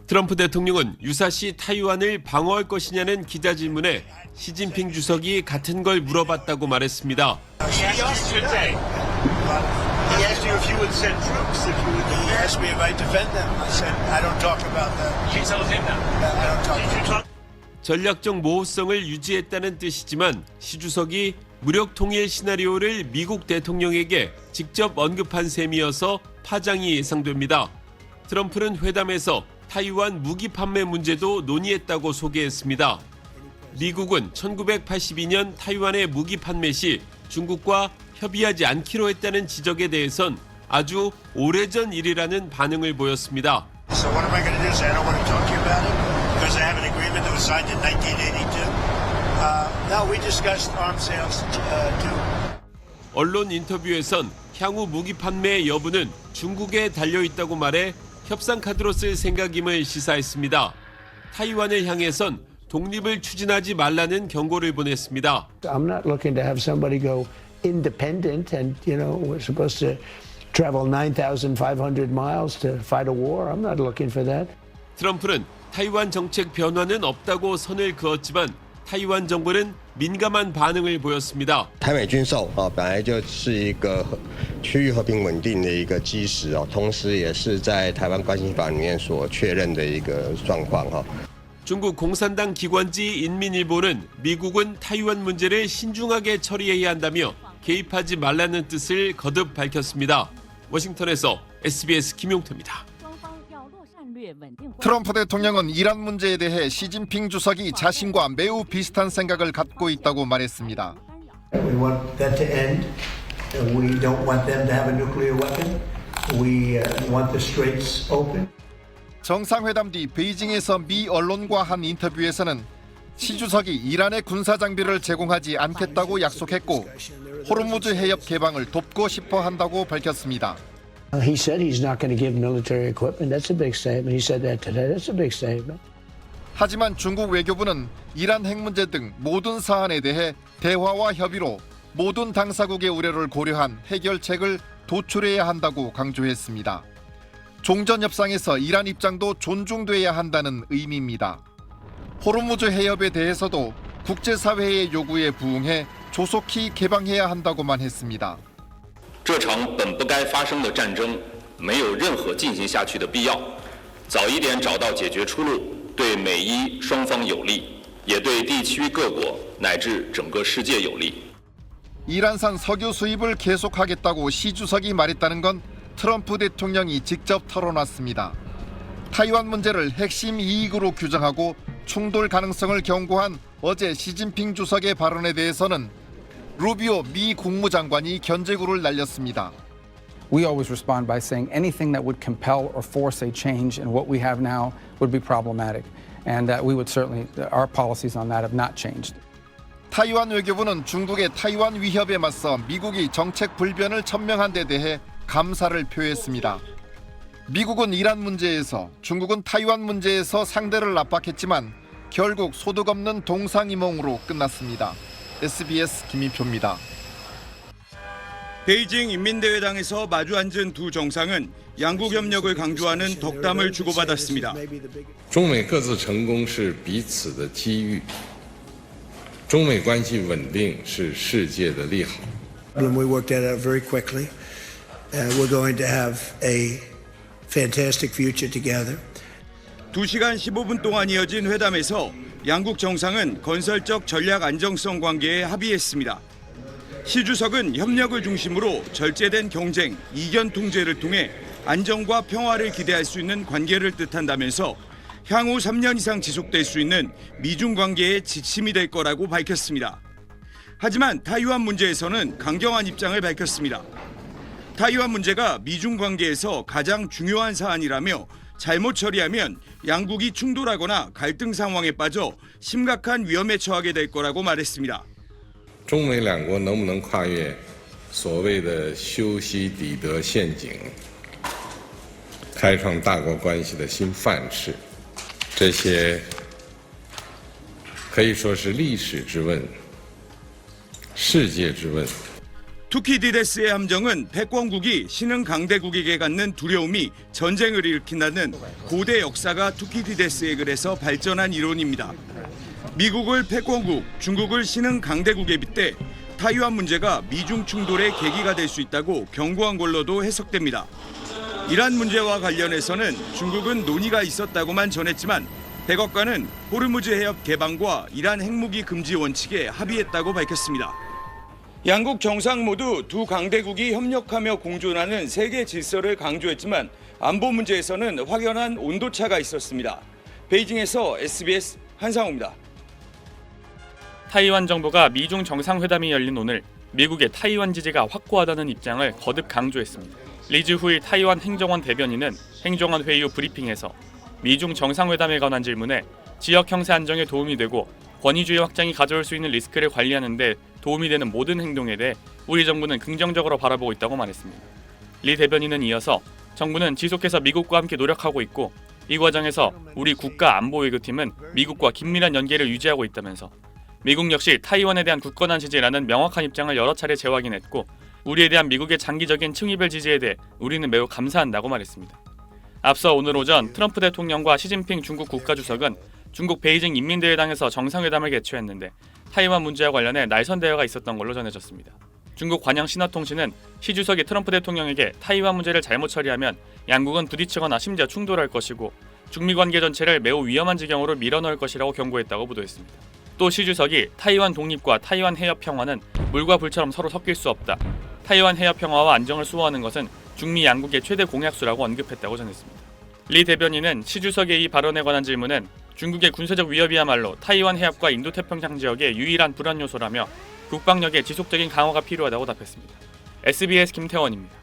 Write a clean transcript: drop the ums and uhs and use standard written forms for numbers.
트럼프 대통령은 유사시 타이완을 방어할 것이냐는 기자 질문에 시진핑 주석이 같은 걸 물어봤다고 말했습니다. He asked you if you would send troops, if you would. He asked me if I defend them. I said I don't talk about that. You told him that. I don't talk about that. 전략적 모호성을 유지했다는 뜻이지만 시 주석이 무력 통일 시나리오를 미국 대통령에게 직접 언급한 셈이어서 파장이 예상됩니다. 트럼프는 회담에서 타이완 무기 판매 문제도 논의했다고 소개했습니다. 미국은 1982년 타이완의 무기 판매 시 중국과 협의하지 않기로 했다는 지적에 대해선 아주 오래전 일이라는 반응을 보였습니다. So what am I going to do? Say I don't want to talk to you about it because I have an agreement that was signed in 1982. No, we discussed arms sales too. 언론 인터뷰에선 향후 무기 판매 여부는 중국에 달려 있다고 말해 협상 카드로 쓸 생각임을 시사했습니다. 타이완을 향해선 독립을 추진하지 말라는 경고를 보냈습니다. I'm not looking to have somebody go independent and, we're supposed to travel 9,500 miles to fight a war. I'm not looking for that. 트럼프는 타이완 정책 변화는 없다고 선을 그었지만 타이완 정부는 민감한 반응을 보였습니다. 台美军售本来就是一个区域和平稳定的一个基石同时也是在台湾关系法里面所确认的一个状况 중국 공산당 기관지 인민일보는 미국은 타이완 문제를 신중하게 처리해야 한다며 개입하지 말라는 뜻을 거듭 밝혔습니다. 워싱턴에서 SBS 김용태입니다. 트럼프 대통령은 이란 문제에 대해 시진핑 주석이 자신과 매우 비슷한 생각을 갖고 있다고 말했습니다. We want that to end. We don't want them to have a nuclear weapon. We want the straits open. 정상회담 뒤 베이징에서 미 언론과 한 인터뷰에서는 시 주석이 이란의 군사 장비를 제공하지 않겠다고 약속했고 호르무즈 해협 개방을 돕고 싶어 한다고 밝혔습니다. He said he's not going to give military equipment. That's a big statement. He said that today. That's a big statement. 하지만 중국 외교부는 이란 핵 문제 등 모든 사안에 대해 대화와 협의로 모든 당사국의 우려를 고려한 해결책을 도출해야 한다고 강조했습니다. 종전 협상에서 이란 입장도 존중돼야 한다는 의미입니다. 호르무즈 해협에 대해서도 국제사회의 요구에 부응해 조속히 개방해야 한다고만 했습니다. 这场本不该发生的战争没有任何进行下去的必要，早一点找到解决出路，对美伊双方有利，也对地区各国乃至整个世界有利。 이란산 석유 수입을 계속하겠다고 시 주석이 말했다는 건 트럼프 대통령이 직접 털어놨습니다. 타이완 문제를 핵심 이익으로 규정하고 충돌 가능성을 경고한 어제 시진핑 주석의 발언에 대해서는 루비오 미 국무장관이 견제구를 날렸습니다. We always respond by saying anything that would compel or force a change in what we have now would be problematic. And we would certainly, our policies on that have not changed. 타이완 외교부는 중국의 타이완 위협에 맞서 미국이 정책 불변을 천명한 데 대해 감사를 표했습니다. 미국은 이란 문제에서, 중국은 타이완 문제에서 상대를 압박했지만 결국 소득 없는 동상이몽으로 끝났습니다. SBS 김인표입니다. 베이징 인민대회당에서 마주 앉은 두 정상은 양국 협력을 강조하는 덕담을 주고받았습니다. 中美各自成功是彼此的机遇，中美关系稳定是世界的利好。 We worked that out very quickly. We're going to have a fantastic future together. 2시간 15분 동안 이어진 회담에서 양국 정상은 건설적 전략 안정성 관계에 합의했습니다. 시 주석은 협력을 중심으로 절제된 경쟁, 이견 통제를 통해 안정과 평화를 기대할 수 있는 관계를 뜻한다면서 향후 3년 이상 지속될 수 있는 미중 관계의 지침이 될 거라고 밝혔습니다. 하지만 타이완 문제에서는 강경한 입장을 밝혔습니다. 타이완 문제가 미중 관계에서 가장 중요한 사안이라며 잘못 처리하면 양국이 충돌하거나 갈등 상황에 빠져 심각한 위험에 처하게 될 거라고 말했습니다. 中美两国能不能跨越所谓的修昔底德陷阱，开创大国关系的新范式，这些可以说是历史之问、世界之问。 투키디데스의 함정은 패권국이 신흥 강대국에게 갖는 두려움이 전쟁을 일으킨다는 고대 역사가 투키디데스의 글에서 발전한 이론입니다. 미국을 패권국, 중국을 신흥 강대국에 빗대 타이완 문제가 미중 충돌의 계기가 될 수 있다고 경고한 걸로도 해석됩니다. 이란 문제와 관련해서는 중국은 논의가 있었다고만 전했지만 백악관은 호르무즈 해협 개방과 이란 핵무기 금지 원칙에 합의했다고 밝혔습니다. 양국 정상 모두 두 강대국이 협력하며 공존하는 세계 질서를 강조했지만 안보 문제에서는 확연한 온도차가 있었습니다. 베이징에서 SBS 한상호입니다. 타이완 정부가 미중 정상회담이 열린 오늘 미국의 타이완 지지가 확고하다는 입장을 거듭 강조했습니다. 리즈후이 타이완 행정원 대변인은 행정원 회의 후 브리핑에서 미중 정상회담에 관한 질문에 지역 형세 안정에 도움이 되고 권위주의 확장이 가져올 수 있는 리스크를 관리하는 데 도움이 되는 모든 행동에 대해 우리 정부는 긍정적으로 바라보고 있다고 말했습니다. 리 대변인은 이어서 정부는 지속해서 미국과 함께 노력하고 있고 이 과정에서 우리 국가안보외교팀은 미국과 긴밀한 연계를 유지하고 있다면서 미국 역시 타이완에 대한 굳건한 지지라는 명확한 입장을 여러 차례 재확인했고 우리에 대한 미국의 장기적인 층위별 지지에 대해 우리는 매우 감사한다고 말했습니다. 앞서 오늘 오전 트럼프 대통령과 시진핑 중국 국가주석은 중국 베이징 인민대회당에서 정상회담을 개최했는데 타이완 문제와 관련해 날선 대화가 있었던 걸로 전해졌습니다. 중국 관영 신화통신은 시 주석이 트럼프 대통령에게 타이완 문제를 잘못 처리하면 양국은 부딪히거나 심지어 충돌할 것이고 중미 관계 전체를 매우 위험한 지경으로 밀어넣을 것이라고 경고했다고 보도했습니다. 또 시 주석이 타이완 독립과 타이완 해협 평화는 물과 불처럼 서로 섞일 수 없다. 타이완 해협 평화와 안정을 수호하는 것은 중미 양국의 최대 공약수라고 언급했다고 전했습니다. 리 대변인은 시 주석의 이 발언에 관한 질문은 중국의 군사적 위협이야말로 타이완 해협과 인도태평양 지역의 유일한 불안 요소라며 국방력의 지속적인 강화가 필요하다고 답했습니다. SBS 김태원입니다.